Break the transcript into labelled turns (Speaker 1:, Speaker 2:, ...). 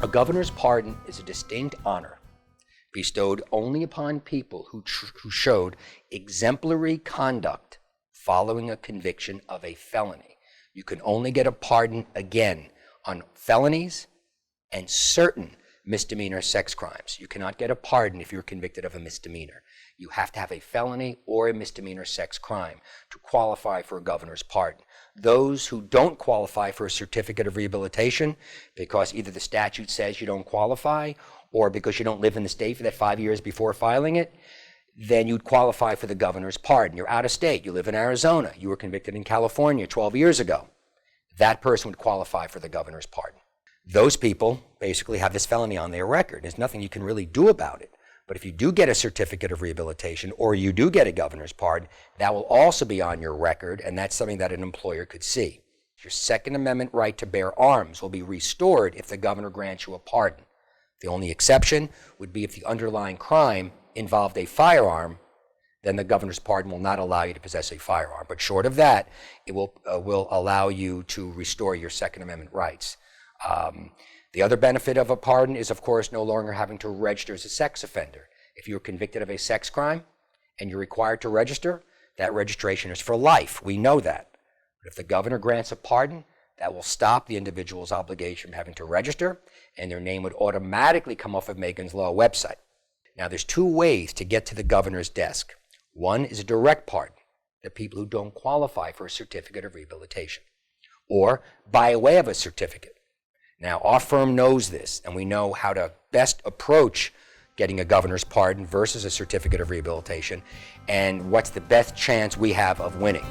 Speaker 1: A governor's pardon is a distinct honor bestowed only upon people who showed exemplary conduct following a conviction of a felony. You can only get a pardon again on felonies and certain misdemeanor sex crimes. You cannot get a pardon if you're convicted of a misdemeanor. You have to have a felony or a misdemeanor sex crime to qualify for a governor's pardon. Those who don't qualify for a certificate of rehabilitation because either the statute says you don't qualify or because you don't live in the state for that 5 years before filing it, then you'd qualify for the governor's pardon. You're out of state, you live in Arizona, you were convicted in California 12 years ago. That person would qualify for the governor's pardon. Those people basically have this felony on their record. There's nothing you can really do about it. But if you do get a certificate of rehabilitation or you do get a governor's pardon, that will also be on your record, and that's something that an employer could see. Your Second Amendment right to bear arms will be restored if the governor grants you a pardon. The only exception would be if the underlying crime involved a firearm, then the governor's pardon will not allow you to possess a firearm. But short of that, it will allow you to restore your Second Amendment rights. The other benefit of a pardon is, of course, no longer having to register as a sex offender. If you're convicted of a sex crime and you're required to register, that registration is for life. We know that. But if the governor grants a pardon, that will stop the individual's obligation from having to register, and their name would automatically come off of Megan's Law website. Now, there's two ways to get to the governor's desk. One is a direct pardon, the people who don't qualify for a certificate of rehabilitation, or by way of a certificate. Now, our firm knows this, and we know how to best approach getting a governor's pardon versus a certificate of rehabilitation, and what's the best chance we have of winning.